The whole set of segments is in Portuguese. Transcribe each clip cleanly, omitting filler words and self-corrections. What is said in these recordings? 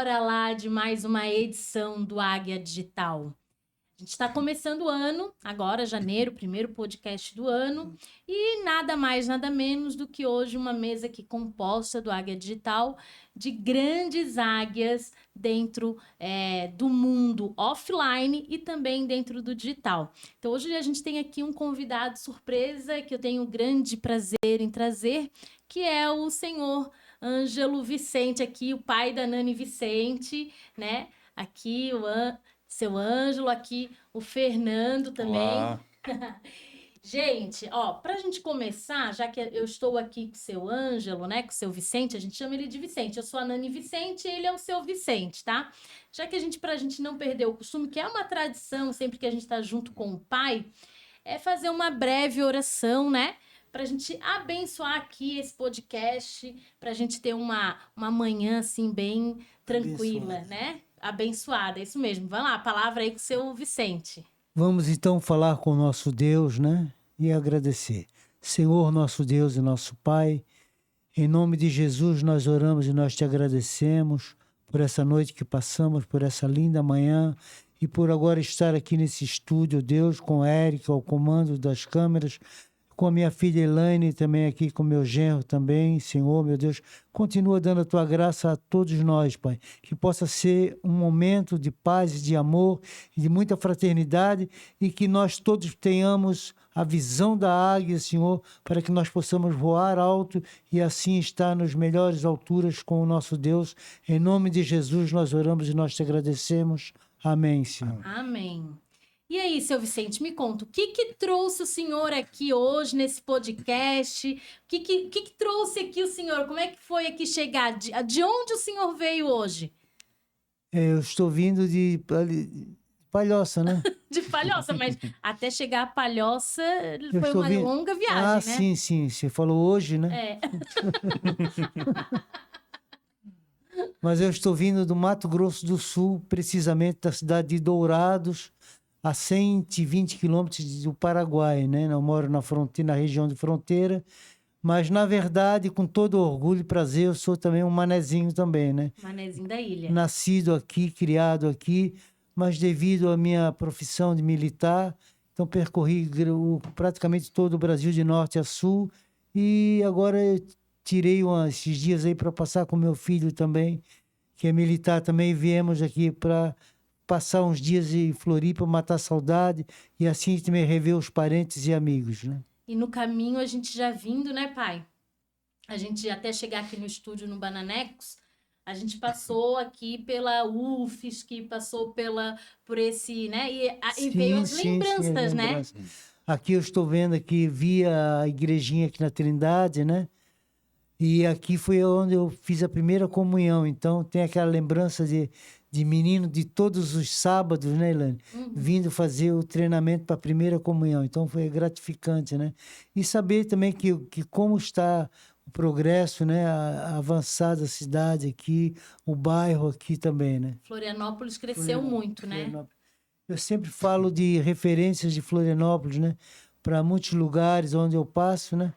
Bora lá de mais uma edição do Águia Digital. A gente está começando o ano, agora, janeiro, primeiro podcast do ano, e nada mais, nada menos do que hoje uma mesa aqui composta do Águia Digital, de grandes águias dentro do mundo offline e também dentro do digital. Então, hoje a gente tem aqui um convidado surpresa que eu tenho grande prazer em trazer, que é o senhor Ângelo Vicente, aqui, o pai da Nani Vicente, né? Aqui seu Ângelo, aqui o Fernando também. Olá. Gente, ó, pra gente começar, já que eu estou aqui com o seu Ângelo, né, com o seu Vicente, a gente chama ele de Vicente. Eu sou a Nani Vicente e ele é o seu Vicente, tá? Já que pra gente não perder o costume, que é uma tradição sempre que a gente tá junto com o pai, é fazer uma breve oração, né? Pra gente abençoar aqui esse podcast, pra gente ter uma manhã, assim, bem tranquila, Abençoada. né? Abençoada, isso mesmo. Vai lá, a palavra aí com o seu Vicente. Vamos então falar com o nosso Deus, né? E agradecer. Senhor, nosso Deus e nosso Pai, em nome de Jesus nós oramos e nós te agradecemos por essa noite que passamos, por essa linda manhã e por agora estar aqui nesse estúdio, Deus, com a Érica, ao comando das câmeras, com a minha filha Elaine, também aqui com meu genro também. Senhor, meu Deus, continua dando a tua graça a todos nós, Pai. Que possa ser um momento de paz e de amor, e de muita fraternidade, e que nós todos tenhamos a visão da águia, Senhor, para que nós possamos voar alto e assim estar nas melhores alturas com o nosso Deus. Em nome de Jesus nós oramos e nós te agradecemos. Amém, Senhor. Amém. E aí, seu Vicente, me conta, o que trouxe o senhor aqui hoje nesse podcast? O que trouxe aqui o senhor? Como é que foi aqui chegar? De onde o senhor veio hoje? Eu estou vindo de Palhoça, né? De Palhoça, mas até chegar a Palhoça Eu foi estou uma vindo- longa viagem, né? Sim. Você falou hoje, né? É. Mas eu estou vindo do Mato Grosso do Sul, precisamente da cidade de Dourados, a 120 quilômetros do Paraguai, né? Eu moro na fronteira, na região de fronteira, mas, na verdade, com todo orgulho e prazer, eu sou também um manezinho também, né? Manezinho da ilha. Nascido aqui, criado aqui, mas devido à minha profissão de militar, então percorri praticamente todo o Brasil de norte a sul e agora eu tirei esses dias aí para passar com meu filho também, que é militar também, viemos aqui para passar uns dias em Floripa, matar saudade e assim também rever os parentes e amigos, né? E no caminho a gente já vindo, né, pai? A gente até chegar aqui no estúdio no Bananecos, a gente passou aqui pela UFSC, passou por esse, né? E veio as lembranças, né? lembranças. Aqui eu estou vendo aqui, via a igrejinha aqui na Trindade, né? E aqui foi onde eu fiz a primeira comunhão. Então tem aquela lembrança de menino de todos os sábados, né, Elaine? Vindo fazer o treinamento para a primeira comunhão. Então foi gratificante, né? E saber também que como está o progresso, né? A avançada cidade aqui, o bairro aqui também, né? Florianópolis cresceu muito, né? Florianópolis. Eu sempre falo de referências de Florianópolis, né? Para muitos lugares onde eu passo, né?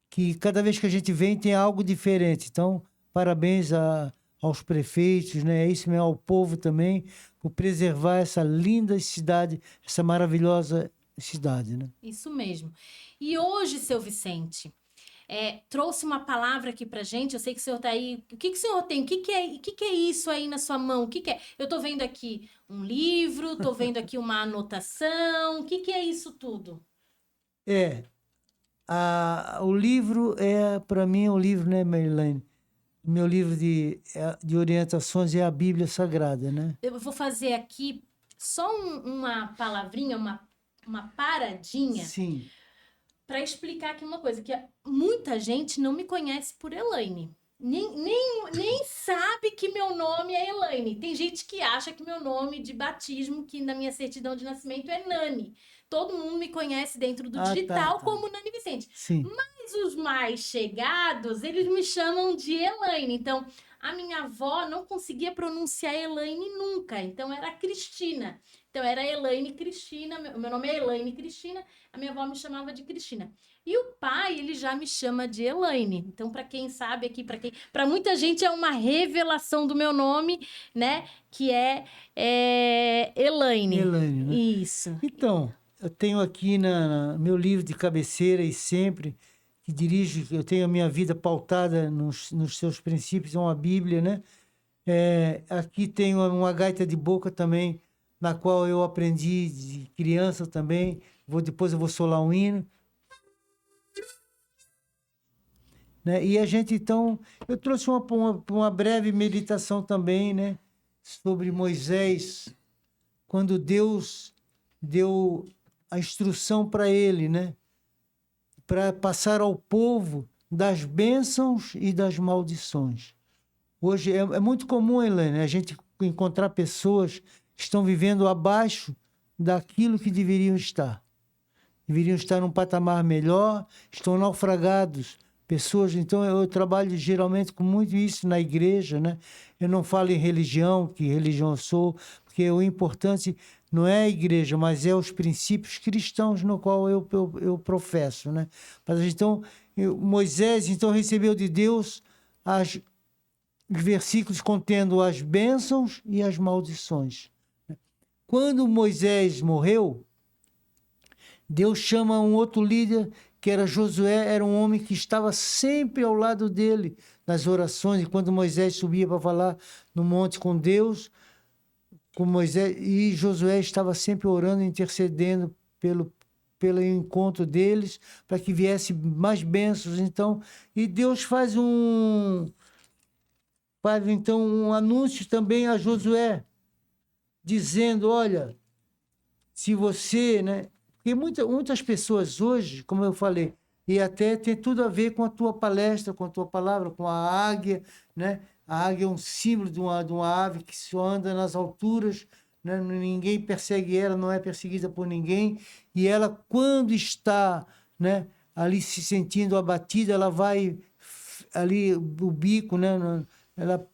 Que cada vez que a gente vem tem algo diferente. Então, parabéns aos prefeitos, né? Isso mesmo, ao povo também, por preservar essa linda cidade, essa maravilhosa cidade, né? Isso mesmo. E hoje, seu Vicente, trouxe uma palavra aqui pra gente. Eu sei que o senhor tá aí. O que o senhor tem? O que é isso aí na sua mão? O que é? Eu tô vendo aqui um livro, tô vendo aqui uma anotação. O que é isso tudo? O livro para mim, o livro, né, Marilene? Meu livro de orientações é a Bíblia Sagrada, né? Eu vou fazer aqui só uma palavrinha, uma paradinha. Sim. Para explicar aqui uma coisa, que muita gente não me conhece por Elaine. Nem sabe que meu nome é Elaine. Tem gente que acha que meu nome de batismo, que na minha certidão de nascimento é Nani. Todo mundo me conhece dentro do digital como Nani Vicente. Sim. Mas os mais chegados, eles me chamam de Elaine. Então, A minha avó não conseguia pronunciar Elaine nunca, então era Cristina. Então era Elaine Cristina, meu nome é Elaine Cristina, a minha avó me chamava de Cristina. E o pai, ele já me chama de Elaine. Então, para quem sabe aqui, para muita gente é uma revelação do meu nome, né? Que é Elaine. Elaine, né? Isso. Então, eu tenho aqui no meu livro de cabeceira e sempre que dirijo, eu tenho a minha vida pautada nos seus princípios, é uma Bíblia, né? Aqui tem uma gaita de boca também, na qual eu aprendi de criança também. Depois eu vou solar um hino. Né? E a gente, então, eu trouxe uma breve meditação também, né? Sobre Moisés, quando Deus deu a instrução para ele, né? Para passar ao povo das bênçãos e das maldições. Hoje é muito comum, Elaine, a gente encontrar pessoas que estão vivendo abaixo daquilo que deveriam estar. Deveriam estar num patamar melhor, estão naufragados. Pessoas, então eu trabalho geralmente com muito isso na igreja, né? Eu não falo em religião, que religião eu sou, porque o importante não é a igreja, mas é os princípios cristãos no qual eu professo, né? Mas então, Moisés então recebeu de Deus os versículos contendo as bênçãos e as maldições. Quando Moisés morreu, Deus chama um outro líder, que era Josué, era um homem que estava sempre ao lado dele nas orações, e quando Moisés subia para falar no monte com Deus, com Moisés, e Josué estava sempre orando, intercedendo pelo encontro deles, para que viesse mais bênçãos. Então, e Deus faz então um anúncio também a Josué, dizendo, olha, se você, né? Porque muitas pessoas hoje, como eu falei, e até tem tudo a ver com a tua palestra, com a tua palavra, com a águia, né? A águia é um símbolo de uma ave que só anda nas alturas, né? Ninguém persegue ela, não é perseguida por ninguém, e ela, quando está, né, ali se sentindo abatida, ela vai ali, o bico, né? Ela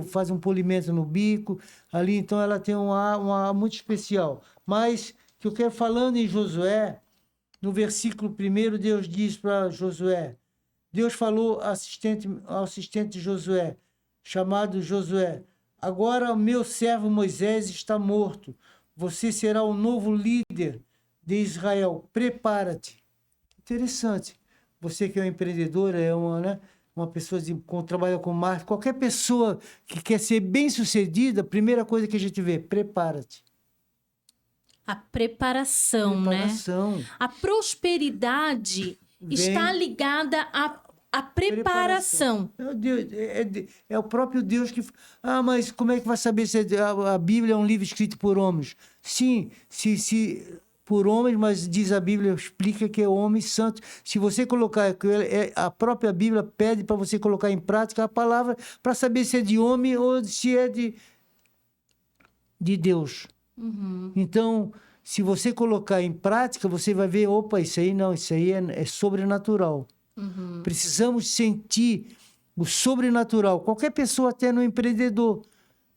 faz um polimento no bico, ali, então ela tem um ar muito especial. Mas que eu quero falando em Josué, no versículo 1, Deus diz para Josué, Deus falou ao assistente de Josué, chamado Josué, agora o meu servo Moisés está morto, você será o novo líder de Israel, prepara-te. Interessante, você que é um empreendedor, uma pessoa que trabalha com marketing, qualquer pessoa que quer ser bem-sucedida, a primeira coisa que a gente vê, prepara-te. A preparação, né? A prosperidade está ligada à preparação. É o próprio Deus que... mas como é que vai saber se a Bíblia é um livro escrito por homens? Sim, por homens, mas diz a Bíblia, explica que é homem santo. Se você colocar... A própria Bíblia pede para você colocar em prática a palavra para saber se é de homem ou se é de Deus. Uhum. Então, se você colocar em prática, você vai ver, opa, isso aí é sobrenatural. Uhum. Precisamos sentir o sobrenatural. Qualquer pessoa, até no empreendedor,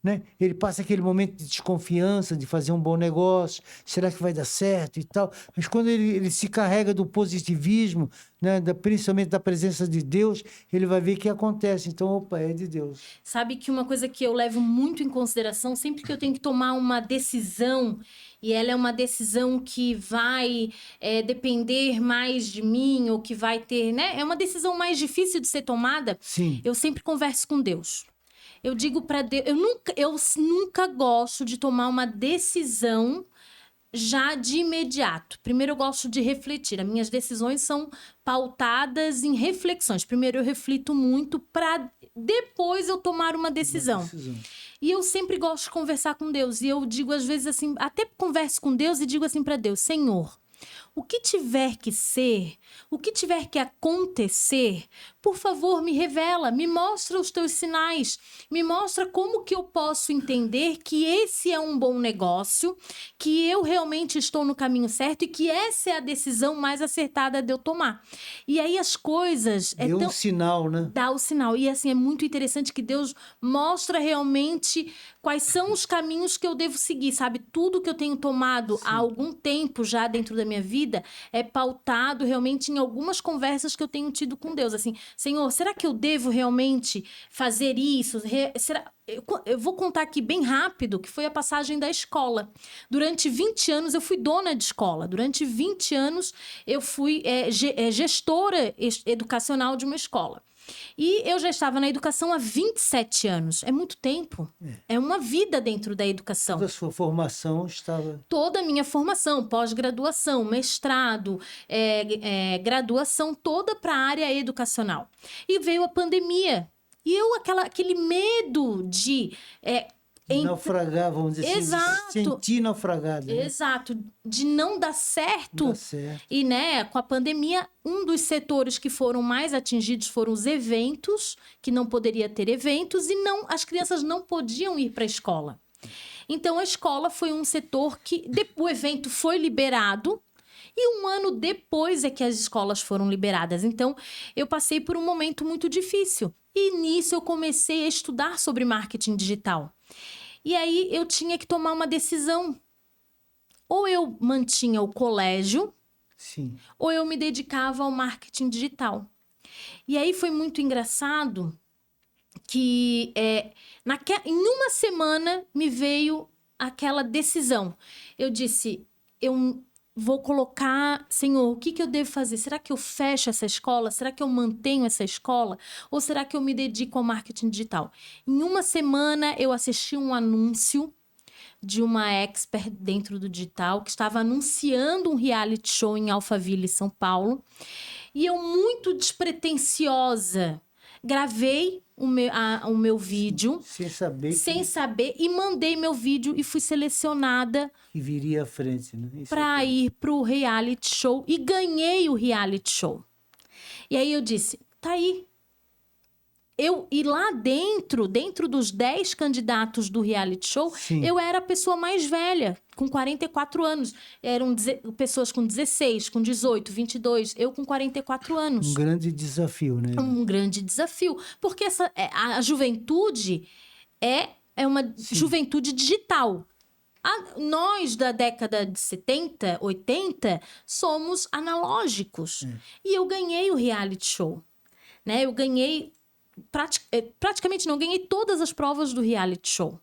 né? Ele passa aquele momento de desconfiança, de fazer um bom negócio, será que vai dar certo e tal? Mas quando ele se carrega do positivismo, né? Principalmente da presença de Deus, ele vai ver que acontece. Então, opa, é de Deus. Sabe que uma coisa que eu levo muito em consideração, sempre que eu tenho que tomar uma decisão, e ela é uma decisão que vai depender mais de mim, ou que vai ter, né? É uma decisão mais difícil de ser tomada. Sim. Eu sempre converso com Deus. Eu digo para Deus, eu nunca gosto de tomar uma decisão já de imediato. Primeiro eu gosto de refletir. As minhas decisões são pautadas em reflexões. Primeiro eu reflito muito para depois eu tomar uma decisão. E eu sempre gosto de conversar com Deus. E eu digo às vezes assim, até converso com Deus e digo assim para Deus, Senhor, o que tiver que ser, o que tiver que acontecer, por favor, me revela, me mostra os teus sinais, me mostra como que eu posso entender que esse é um bom negócio, que eu realmente estou no caminho certo e que essa é a decisão mais acertada de eu tomar. E aí as coisas... Deu um sinal, né? Dá o sinal. E assim, é muito interessante que Deus mostra realmente quais são os caminhos que eu devo seguir, sabe? Tudo que eu tenho tomado há algum tempo já dentro da minha vida é pautado realmente em algumas conversas que eu tenho tido com Deus. Assim, Senhor, será que eu devo realmente fazer isso? Será... Eu vou contar aqui bem rápido, que foi a passagem da escola. Durante 20 anos eu fui dona de escola. Durante 20 anos eu fui gestora educacional de uma escola. E eu já estava na educação há 27 anos. É muito tempo. É uma vida dentro da educação. Toda a sua formação estava... Toda a minha formação, pós-graduação, mestrado, graduação, toda para a área educacional. E veio a pandemia. E eu, aquele medo de... naufragar, vamos dizer Exato. assim, de sentir naufragado. Né? Exato, de não dar certo. Não dá certo. E, né, com a pandemia, um dos setores que foram mais atingidos foram os eventos, que não poderia ter eventos, e as crianças não podiam ir para a escola. Então, a escola foi um setor que o evento foi liberado, e um ano depois é que as escolas foram liberadas. Então, eu passei por um momento muito difícil. E nisso eu comecei a estudar sobre marketing digital. E aí eu tinha que tomar uma decisão. Ou eu mantinha o colégio, Sim. ou eu me dedicava ao marketing digital. E aí foi muito engraçado que em uma semana me veio aquela decisão. Eu disse, eu vou colocar, Senhor, o que eu devo fazer? Será que eu fecho essa escola? Será que eu mantenho essa escola? Ou será que eu me dedico ao marketing digital? Em uma semana, eu assisti um anúncio de uma expert dentro do digital que estava anunciando um reality show em Alphaville, São Paulo. E eu, muito despretensiosa, gravei o meu vídeo. Sem saber. E mandei meu vídeo e fui selecionada. Que viria à frente, né? Para ir para o reality show. E ganhei o reality show. E aí eu disse, tá aí. E lá dentro dos 10 candidatos do reality show, Sim. Eu era a pessoa mais velha, com 44 anos. Eram pessoas com 16, com 18, 22, eu com 44 anos. Um grande desafio, né? Um grande desafio. Porque a juventude é uma juventude digital. Nós, da década de 70, 80, somos analógicos. E eu ganhei o reality show. Né? Eu ganhei... praticamente não, ganhei todas as provas do reality show.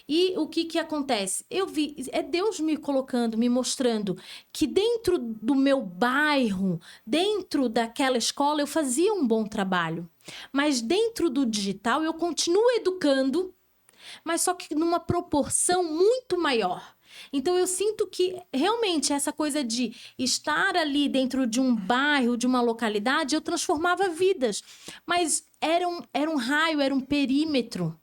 E o que acontece? Eu vi, Deus me colocando, me mostrando que dentro do meu bairro, dentro daquela escola, eu fazia um bom trabalho. Mas dentro do digital, eu continuo educando, mas só que numa proporção muito maior. Então, eu sinto que, realmente, essa coisa de estar ali dentro de um bairro, de uma localidade, eu transformava vidas. Mas era um raio, era um perímetro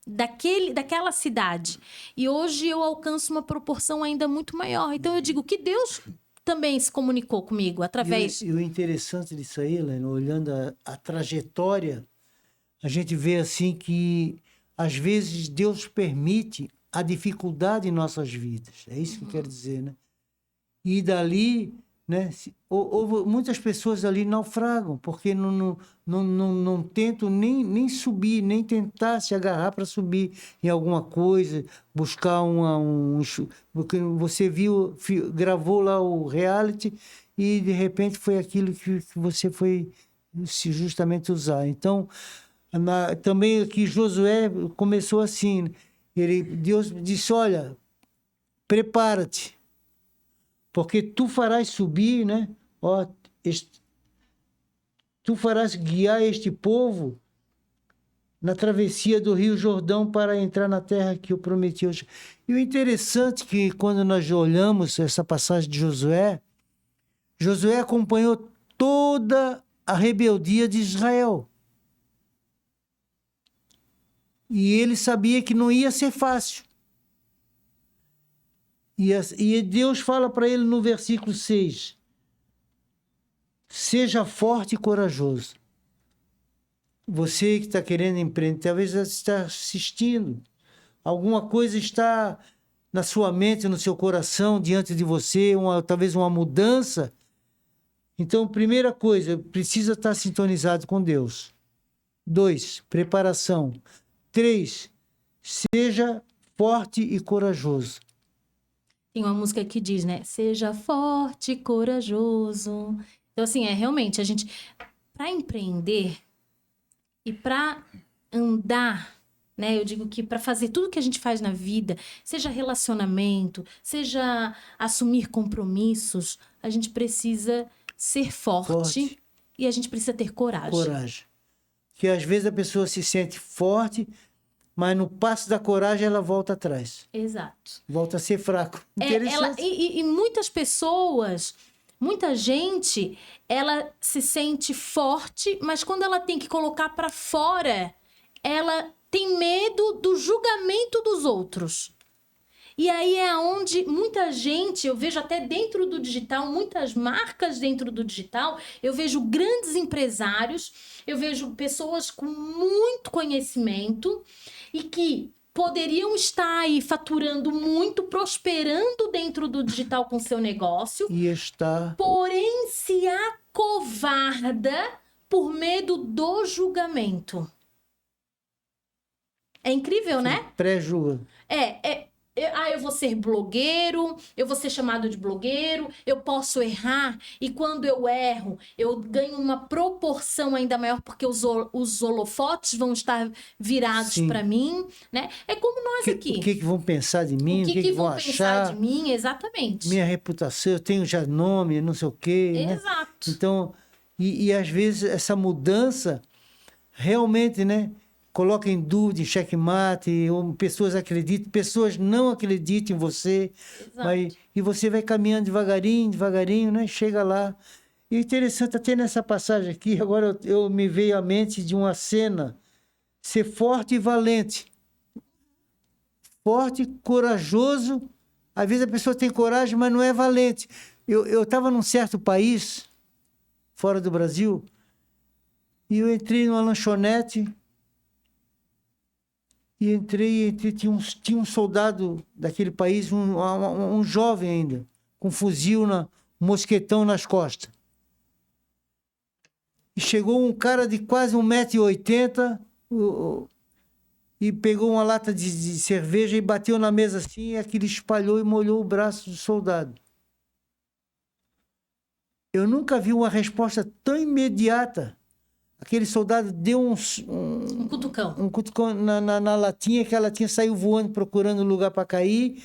daquela cidade. E hoje eu alcanço uma proporção ainda muito maior. Então, eu digo que Deus também se comunicou comigo através... E o interessante disso aí, Helena, olhando a trajetória, a gente vê assim que, às vezes, Deus permite a dificuldade em nossas vidas. É isso que eu quero dizer, né? E dali, né? Muitas pessoas ali naufragam, porque não tentam nem subir, nem tentar se agarrar para subir em alguma coisa, buscar porque você gravou lá o reality e, de repente, foi aquilo que você foi se justamente usar. Então, também aqui Josué começou assim, Deus disse, olha, prepara-te, porque tu farás subir, né? Tu farás guiar este povo na travessia do Rio Jordão para entrar na terra que eu prometi hoje. E o interessante é que quando nós olhamos essa passagem de Josué acompanhou toda a rebeldia de Israel. E ele sabia que não ia ser fácil. E Deus fala para ele no versículo 6, seja forte e corajoso. Você que está querendo empreender, talvez está assistindo, alguma coisa está na sua mente, no seu coração, diante de você, talvez uma mudança. Então, primeira coisa, precisa estar sintonizado com Deus. 2, preparação. 3, seja forte e corajoso. Tem uma música que diz, né? Seja forte e corajoso. Então, assim, realmente, a gente, para empreender e para andar, né? Eu digo que para fazer tudo que a gente faz na vida, seja relacionamento, seja assumir compromissos, a gente precisa ser forte. E a gente precisa ter coragem. Coragem. Que às vezes a pessoa se sente forte, mas no passo da coragem ela volta atrás. Exato. Volta a ser fraco. E muitas pessoas, muita gente, ela se sente forte, mas quando ela tem que colocar para fora, ela tem medo do julgamento dos outros. E aí é onde muita gente, eu vejo até dentro do digital, muitas marcas dentro do digital, eu vejo grandes empresários, eu vejo pessoas com muito conhecimento e que poderiam estar aí faturando muito, prosperando dentro do digital com seu negócio, porém se acovarda por medo do julgamento. É incrível, né? Pré-julga. Eu vou ser blogueiro, eu vou ser chamado de blogueiro, eu posso errar, e quando eu erro, eu ganho uma proporção ainda maior, porque os holofotes vão estar virados para mim, né? É como nós aqui. O que vão pensar de mim? O que vão achar de mim? Exatamente. Minha reputação, eu tenho já nome, não sei o quê. Exato. Né? Então, e às vezes essa mudança realmente, né? Coloca em dúvida, em xeque-mate, pessoas acreditam, pessoas não acreditam em você. E você vai caminhando devagarinho, né? Chega lá. E interessante, até nessa passagem aqui, agora eu me veio à mente de uma cena. Ser forte e valente. Forte, corajoso. Às vezes a pessoa tem coragem, mas não é valente. Eu estava num certo país, fora do Brasil, e eu entrei numa lanchonete. E entrei, tinha um soldado daquele país, um jovem ainda, com um fuzil, um mosquetão nas costas. E chegou um cara de quase 1,80 m e pegou uma lata de cerveja e bateu na mesa assim, e aquele espalhou e molhou o braço do soldado. Eu nunca vi uma resposta tão imediata. Aquele soldado deu um cutucão. Um cutucão na latinha, que a latinha saiu voando, procurando lugar para cair.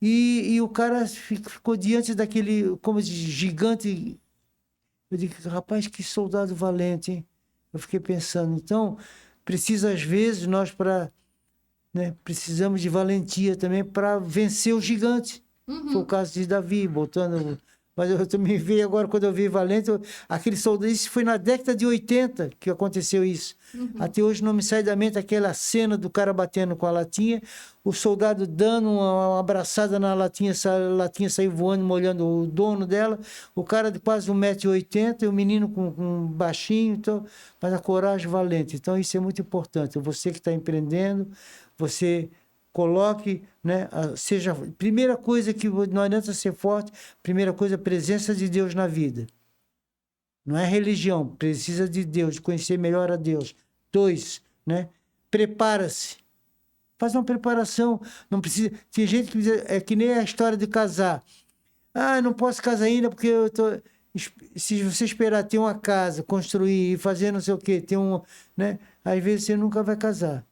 E o cara ficou diante daquele, como gigante. Eu digo, rapaz, que soldado valente, hein? Eu fiquei pensando. Então, precisa, às vezes, nós precisamos de valentia também para vencer o gigante. Foi o caso de Davi, botando... Mas eu também vi agora, quando eu vi Valente, aquele soldado, isso foi na década de 80 que aconteceu isso. Até hoje não me sai da mente aquela cena do cara batendo com a latinha, o soldado dando uma abraçada na latinha, a latinha saiu voando, molhando o dono dela, o cara de quase 1,80 m e o menino com baixinho, então, mas a coragem valente. Então isso é muito importante. Você que está empreendendo, você... coloque, né, seja... Primeira coisa que não adianta ser forte, primeira coisa, a presença de Deus na vida. Não é religião, precisa de Deus, de conhecer melhor a Deus. 2, né, prepara-se. Faz uma preparação, não precisa... Tem gente que diz, é que nem a história de casar. Não posso casar ainda porque eu tô... Se você esperar ter uma casa, construir e fazer não sei o quê, ter né, às vezes você nunca vai casar.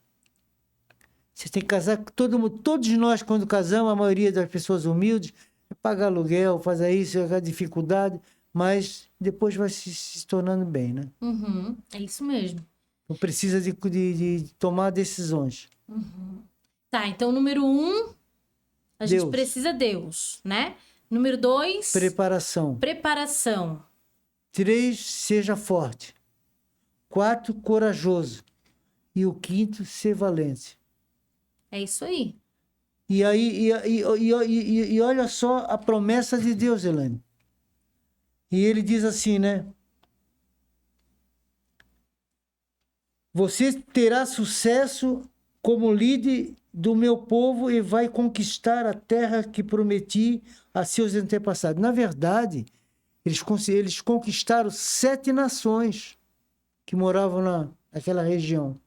Você tem que casar, todos nós, quando casamos, a maioria das pessoas humildes, paga aluguel, faz isso, a dificuldade, mas depois vai se tornando bem, né? É isso mesmo. Então precisa de tomar decisões. Tá, então número 1, a gente precisa de Deus, né? Número 2... Preparação. 3, seja forte. 4, corajoso. E o 5º, ser valente. É isso aí. E aí, e olha só a promessa de Deus, Elaine. E ele diz assim, né? Você terá sucesso como líder do meu povo e vai conquistar a terra que prometi a seus antepassados. Na verdade, eles conquistaram 7 nações que moravam naquela região.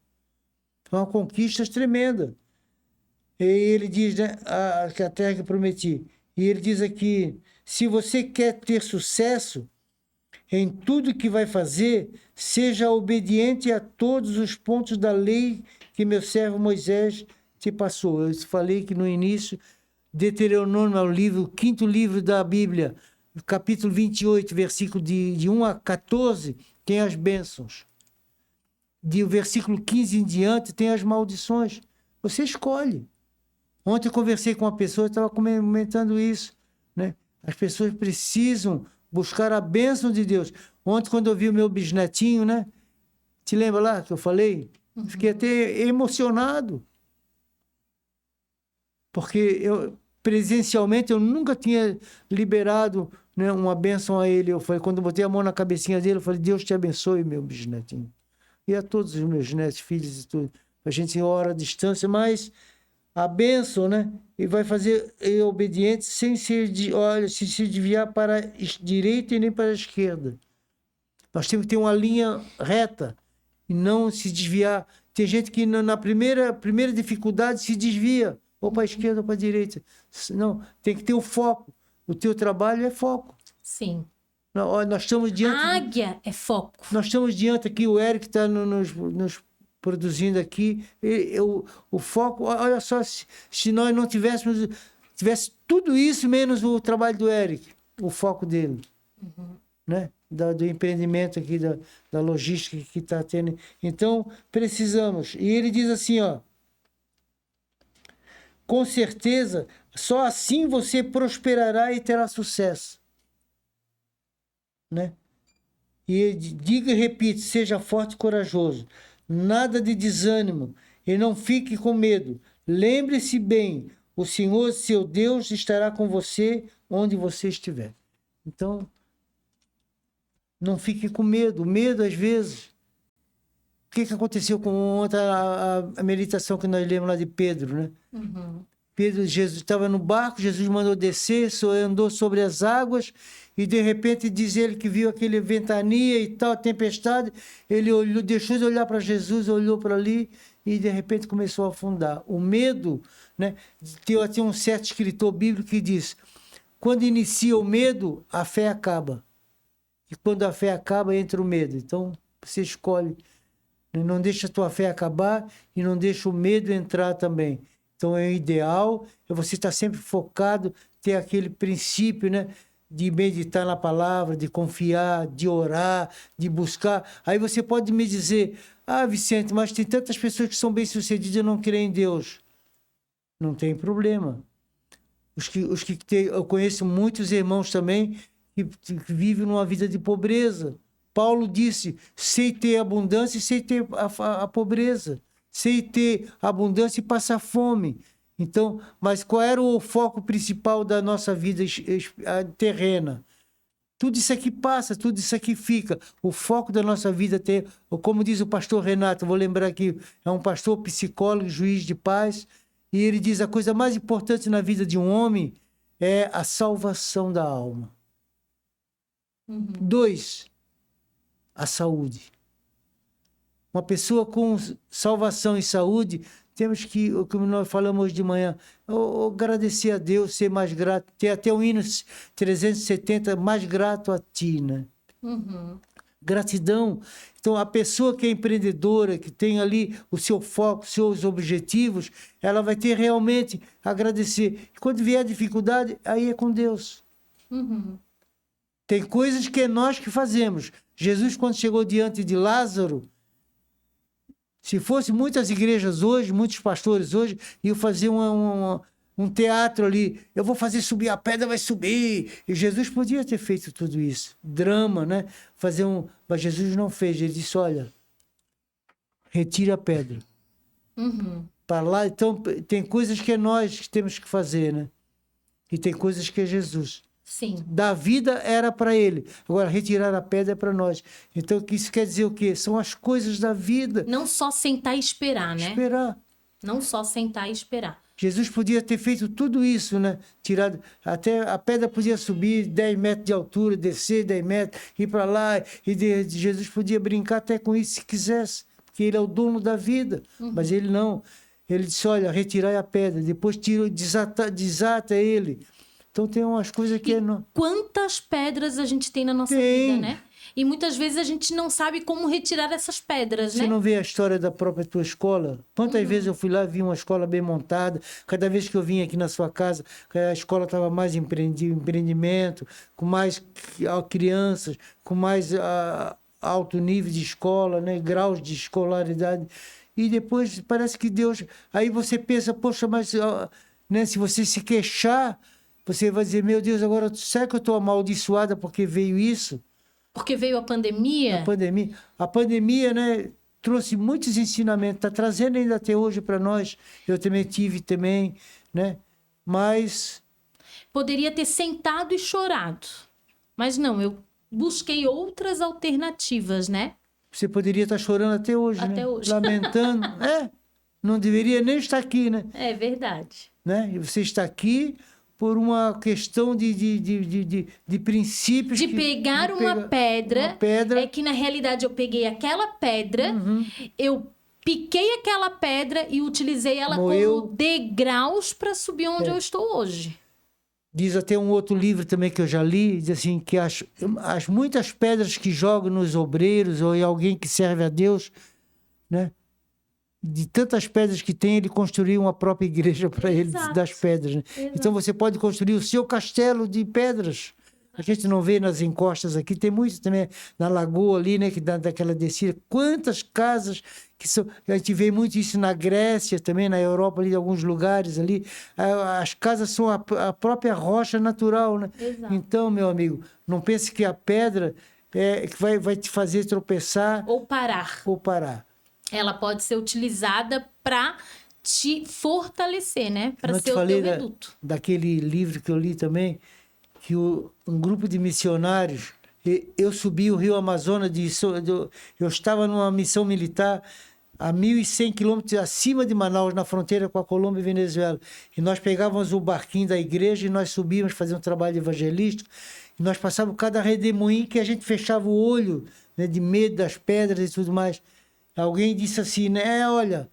Foi uma conquista tremenda. E ele diz, né, que a terra que prometi. E ele diz aqui, se você quer ter sucesso em tudo que vai fazer, seja obediente a todos os pontos da lei que meu servo Moisés te passou. Eu falei que no início, Deuteronômio é o 5º livro da Bíblia, capítulo 28, versículo de 1 a 14, tem as bênçãos. Do versículo 15 em diante, tem as maldições. Você escolhe. Ontem eu conversei com uma pessoa, estava comentando isso, né? As pessoas precisam buscar a bênção de Deus. Ontem, quando eu vi o meu bisnetinho, né? Te lembra lá que eu falei? Fiquei até emocionado. Porque presencialmente, eu nunca tinha liberado, né, uma bênção a ele. Eu falei, quando eu botei a mão na cabecinha dele, eu falei, Deus te abençoe, meu bisnetinho. E a todos os meus netos, filhos e tudo. A gente ora à distância, mas a bênção, né? E vai fazer obediente sem se desviar para a direita e nem para a esquerda. Nós temos que ter uma linha reta e não se desviar. Tem gente que na primeira dificuldade se desvia, ou para a esquerda ou para a direita. Não, tem que ter o foco. O teu trabalho é foco. Sim. Nós estamos diante... A águia é foco. Nós estamos diante aqui, o Eric está nos produzindo aqui, o foco, olha só, se nós não tivesse tudo isso menos o trabalho do Eric, o foco dele, né? Do empreendimento aqui, da logística que está tendo. Então, precisamos. E ele diz assim, ó, com certeza, só assim você prosperará e terá sucesso, né? E diga e repite, seja forte e corajoso. Nada de desânimo e não fique com medo. Lembre-se bem, o Senhor, seu Deus, estará com você onde você estiver. Então, não fique com medo. Medo, às vezes... O que aconteceu com ontem a meditação que nós lemos lá de Pedro, né? Pedro, Jesus estava no barco, Jesus mandou descer, andou sobre as águas e de repente diz ele que viu aquele ventania e tal, tempestade, ele olhou, deixou de olhar para Jesus, olhou para ali e de repente começou a afundar. O medo, né? Tem um certo escritor bíblico que diz, quando inicia o medo, a fé acaba. E quando a fé acaba, entra o medo. Então, você escolhe. Não deixa a tua fé acabar e não deixa o medo entrar também. Então, é ideal você estar sempre focado, ter aquele princípio, né, de meditar na palavra, de confiar, de orar, de buscar. Aí você pode me dizer, Vicente, mas tem tantas pessoas que são bem-sucedidas e não creem em Deus. Não tem problema. Eu conheço muitos irmãos também que vivem numa vida de pobreza. Paulo disse, sei ter abundância e sei ter a pobreza. Sei ter abundância e passar fome. Então, mas qual era o foco principal da nossa vida terrena? Tudo isso aqui passa, tudo isso aqui fica. O foco da nossa vida, como diz o pastor Renato, vou lembrar aqui, é um pastor, psicólogo, juiz de paz, e ele diz, a coisa mais importante na vida de um homem é a salvação da alma. 2, a saúde. Uma pessoa com salvação e saúde, temos que, como nós falamos hoje de manhã, agradecer a Deus, ser mais grato, ter até o hino 370, mais grato a ti, né? Gratidão. Então, a pessoa que é empreendedora, que tem ali o seu foco, seus objetivos, ela vai ter realmente agradecer. E quando vier a dificuldade, aí é com Deus. Tem coisas que é nós que fazemos. Jesus, quando chegou diante de Lázaro, se fosse muitas igrejas hoje, muitos pastores hoje, iam fazer um teatro ali. Eu vou fazer subir, a pedra vai subir. E Jesus podia ter feito tudo isso. Drama, né? Mas Jesus não fez. Ele disse, olha, retira a pedra. para lá. Então, tem coisas que é nós que temos que fazer, né? E tem coisas que é Jesus. Sim. Da vida era para ele. Agora, retirar a pedra é para nós. Então, isso quer dizer o quê? São as coisas da vida. Não só sentar e esperar, né? Esperar. Não só sentar e esperar. Jesus podia ter feito tudo isso, né? Tirado, até a pedra podia subir 10 metros de altura, descer 10 metros, ir para lá. E Jesus podia brincar até com isso se quisesse, porque ele é o dono da vida. Mas ele não. Ele disse, olha, retirai a pedra. Depois desata ele. Então tem umas coisas que... Quantas pedras a gente tem na nossa vida, né? E muitas vezes a gente não sabe como retirar essas pedras, né? Você não vê a história da própria tua escola? Quantas vezes eu fui lá e vi uma escola bem montada? Cada vez que eu vim aqui na sua casa, a escola estava mais empreendimento, com mais crianças, com mais alto nível de escola, né? Graus de escolaridade. E depois parece que Deus... Aí você pensa, poxa, mas né, se você se queixar, você vai dizer, meu Deus, agora será que eu estou amaldiçoada porque veio isso? Porque veio a pandemia? A pandemia, né, trouxe muitos ensinamentos, está trazendo ainda até hoje para nós. Eu também tive também, né? Mas... Poderia ter sentado e chorado. Mas não, eu busquei outras alternativas, né? Você poderia estar chorando até hoje, até né? Hoje. Lamentando. Não deveria nem estar aqui, né? É verdade. Né? E você está aqui por uma questão de princípios. De pegar uma pedra. É que, na realidade, eu peguei aquela pedra, eu piquei aquela pedra e utilizei ela como degraus para subir onde eu estou hoje. Diz até um outro livro também que eu já li, diz assim, que as muitas pedras que jogam nos obreiros ou em alguém que serve a Deus, né? De tantas pedras que tem, ele construiu uma própria igreja para ele das pedras. Né? Então você pode construir o seu castelo de pedras. A gente não vê nas encostas aqui, tem muito também na lagoa ali, né, que dá daquela descida. Quantas casas que são... A gente vê muito isso na Grécia também, na Europa, ali, em alguns lugares ali. As casas são a própria rocha natural, né? Exato. Então, meu amigo, não pense que a pedra que vai te fazer tropeçar. Ou parar. Ela pode ser utilizada para te fortalecer, né? Para ser o teu reduto. Daquele livro que eu li também, que um grupo de missionários, eu subi o rio Amazonas, eu estava numa missão militar a 1.100 quilômetros acima de Manaus, na fronteira com a Colômbia e Venezuela. E nós pegávamos o barquinho da igreja e nós subíamos, fazíamos um trabalho evangelístico, e nós passávamos cada redemoinho que a gente fechava o olho, né, de medo das pedras e tudo mais. Alguém disse assim, né? Olha,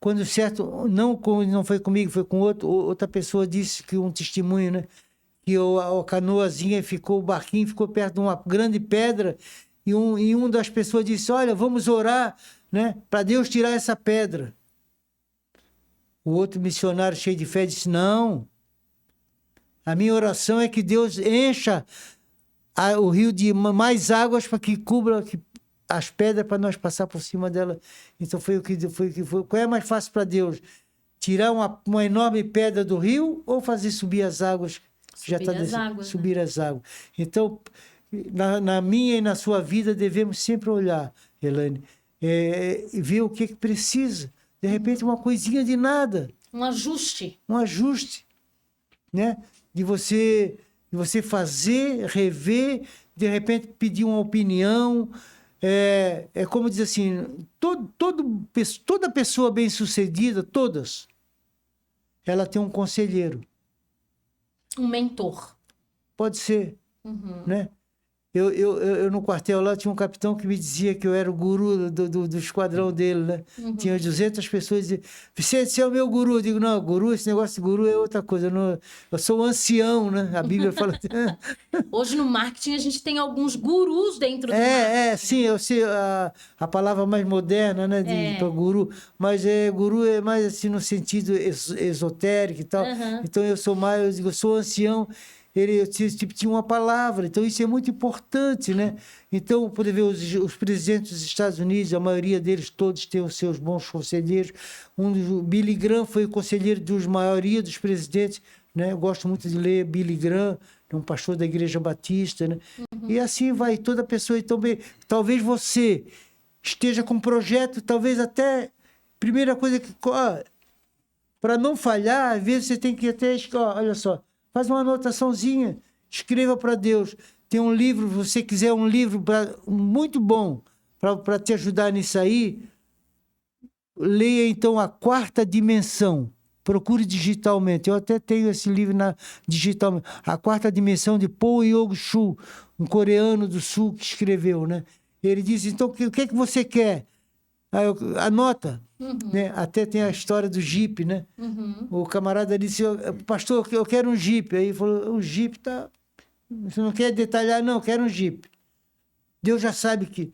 quando certo, não foi comigo, foi com outra pessoa, disse que um testemunho, né? Que a canoazinha o barquinho ficou perto de uma grande pedra e uma das pessoas disse, olha, vamos orar, né? Para Deus tirar essa pedra. O outro missionário cheio de fé disse, não, a minha oração é que Deus encha o rio de mais águas para que cubra as pedras para nós passar por cima dela. Então foi o que foi. Qual é mais fácil para Deus? Tirar uma enorme pedra do rio ou fazer subir as águas? Subir as águas. Então, na minha e na sua vida, devemos sempre olhar, Elaine, e ver o que precisa. De repente, uma coisinha de nada. Um ajuste. Né? De você fazer, rever, de repente pedir uma opinião. É como diz assim, toda pessoa bem-sucedida, todas, ela tem um conselheiro. Um mentor. Pode ser, né? Eu no quartel lá tinha um capitão que me dizia que eu era o guru do esquadrão dele, né? Tinha 200 pessoas que diziam, Vicente, você é o meu guru. Eu digo, não, guru, esse negócio de guru é outra coisa. Eu sou um ancião, né? A Bíblia fala... Hoje no marketing a gente tem alguns gurus dentro do marketing. Sim, eu sei a palavra mais moderna, né? Para guru. Mas guru é mais assim no sentido esotérico e tal. Então eu digo, eu sou ancião. Ele tinha uma palavra, então isso é muito importante, né? Então, poder ver os presidentes dos Estados Unidos, a maioria deles todos têm os seus bons conselheiros. Billy Graham foi o conselheiro da maioria dos presidentes, né? Eu gosto muito de ler Billy Graham, um pastor da Igreja Batista, né? E assim vai toda pessoa. Então, talvez você esteja com um projeto, talvez até primeira coisa que para não falhar, às vezes você tem que até... olha só, faz uma anotaçãozinha, escreva para Deus. Tem um livro, se você quiser um livro muito bom para te ajudar nisso aí, leia então A Quarta Dimensão. Procure digitalmente. Eu até tenho esse livro digitalmente. A Quarta Dimensão, de Paul Yong-Soo, um coreano do sul que escreveu, né? Ele diz, então, o que é que você quer? Aí anota. Né? Até tem a história do Jeep, né? O camarada disse, pastor, eu quero um Jeep. Aí ele falou, um Jeep tá... Você não quer detalhar? Não, eu quero um Jeep. Deus já sabe que...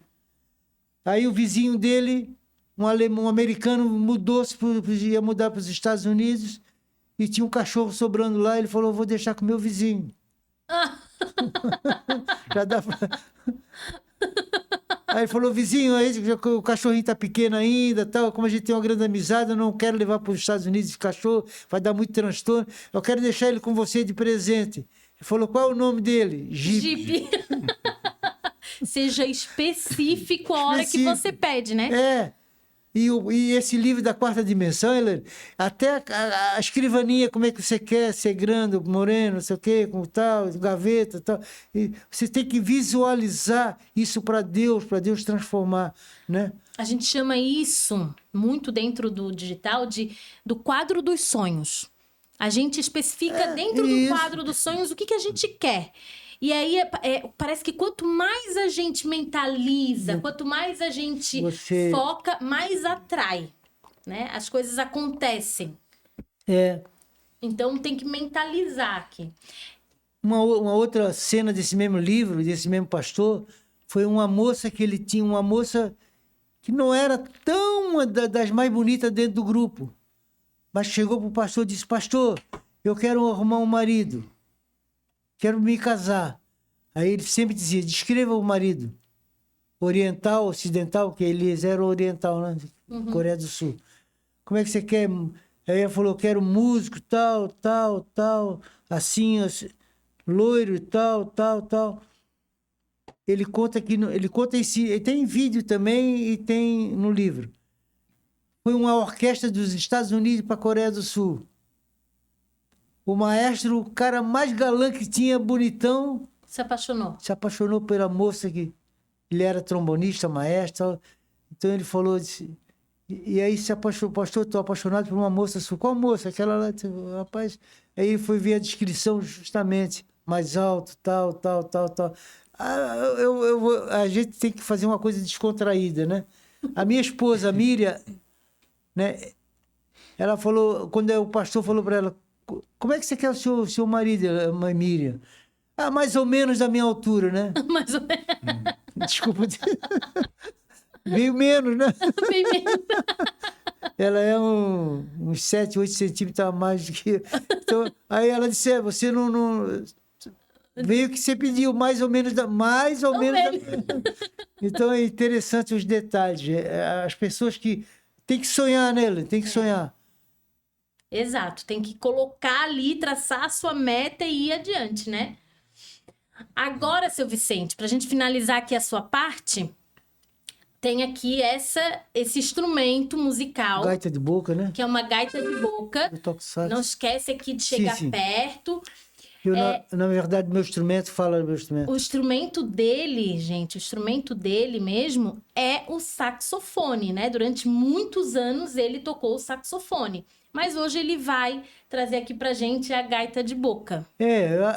Aí o vizinho dele... Um americano mudou-se, ia mudar para os Estados Unidos e tinha um cachorro sobrando lá. Ele falou, vou deixar com o meu vizinho. Já dá pra... Aí ele falou, vizinho, o cachorrinho está pequeno ainda, tal, como a gente tem uma grande amizade, eu não quero levar para os Estados Unidos esse cachorro, vai dar muito transtorno. Eu quero deixar ele com você de presente. Ele falou, qual é o nome dele? Jeep. Seja específico a hora que você pede, né? É. E esse livro da Quarta Dimensão, até a escrivaninha, como é que você quer ser grande, moreno, não sei o quê, com tal, gaveta, tal. E você tem que visualizar isso para Deus transformar, né? A gente chama isso, muito dentro do digital, do quadro dos sonhos. A gente especifica dentro do quadro dos sonhos o que a gente quer. E aí, parece que quanto mais a gente mentaliza, quanto mais a gente foca, mais atrai, né? As coisas acontecem. Então, tem que mentalizar aqui. Uma outra cena desse mesmo livro, desse mesmo pastor, foi uma moça que ele tinha, uma moça que não era tão das mais bonitas dentro do grupo, mas chegou para o pastor e disse, pastor, eu quero arrumar um marido. Quero me casar. Aí ele sempre dizia, descreva o marido. Oriental, ocidental, que eles eram oriental, né? Coreia do Sul. Como é que você quer? Aí ele falou, quero músico, tal, assim, loiro, tal. Ele conta ele tem vídeo também e tem no livro. Foi uma orquestra dos Estados Unidos para a Coreia do Sul. O maestro, o cara mais galã que tinha, bonitão... Se apaixonou. Se apaixonou pela moça que... Ele era trombonista, maestro. Então ele falou... E aí se apaixonou... Pastor, estou apaixonado por uma moça sua. Qual moça? Aquela lá... Rapaz... Aí ele foi ver a descrição justamente. Mais alto, tal. A gente tem que fazer uma coisa descontraída, né? A minha esposa, a Miriam... né? Ela falou... Quando o pastor falou para ela... Como é que você quer o seu marido, mãe Miriam? Mais ou menos da minha altura, né? Mais ou menos. Desculpa. Veio menos, né? Veio menos. Ela é uns 7, 8 centímetros a mais do que... Então, aí ela disse, você não... Veio o que você pediu, mais ou menos da... Então é interessante os detalhes. As pessoas que... Tem que sonhar, né? Tem que sonhar. Exato, tem que colocar ali, traçar a sua meta e ir adiante, né? Agora, seu Vicente, pra gente finalizar aqui a sua parte, tem aqui esse instrumento musical. Gaita de boca, né? Que é uma gaita de boca. Não esquece aqui de chegar perto. Na verdade, meu instrumento, fala do meu instrumento. O instrumento dele, gente, o instrumento dele mesmo é o saxofone, né? Durante muitos anos ele tocou o saxofone. Mas hoje ele vai trazer aqui pra gente a gaita de boca.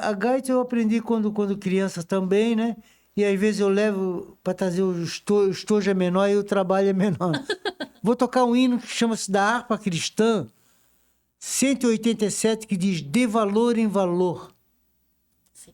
A gaita eu aprendi quando criança também, né? E às vezes eu levo para trazer o estojo é menor e o trabalho é menor. Vou tocar um hino que chama-se da Harpa Cristã, 187, que diz de valor em valor. Sim.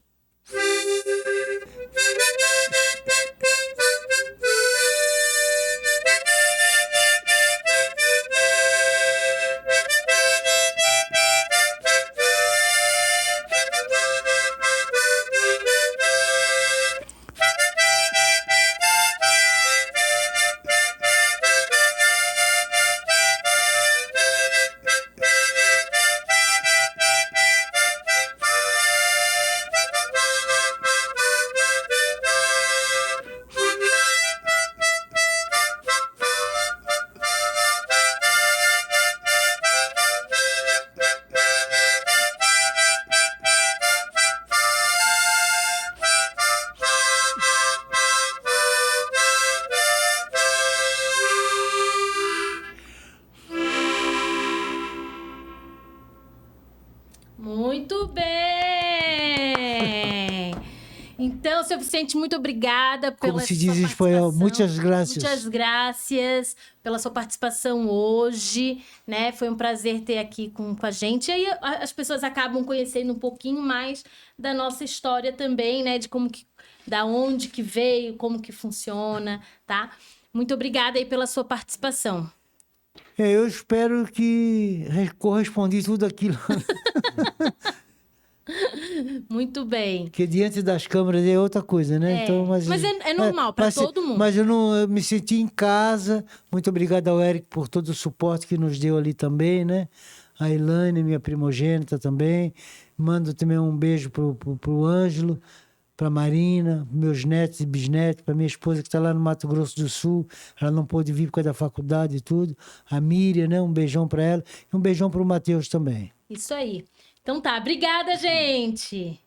Muito bem! Então, seu Vicente, muito obrigada pela Como se sua diz em espanhol, participação. muitas graças. Muitas graças pela sua participação hoje, né? Foi um prazer ter aqui com a gente. E aí as pessoas acabam conhecendo um pouquinho mais da nossa história também, né? De como que, da onde que veio, como que funciona, tá? Muito obrigada aí pela sua participação. Eu espero que correspondi tudo aquilo. Muito bem. Porque diante das câmeras é outra coisa, né? É, Então, mas é normal para todo mundo. Mas eu me senti em casa. Muito obrigado ao Eric por todo o suporte que nos deu ali também, né? A Elaine, minha primogênita também. Mando também um beijo pro Ângelo, para Marina, meus netos e bisnetos, para minha esposa que está lá no Mato Grosso do Sul. Ela não pôde vir por causa da faculdade e tudo. A Miriam, né? Um beijão para ela. E um beijão para o Matheus também. Isso aí. Então tá, obrigada, gente!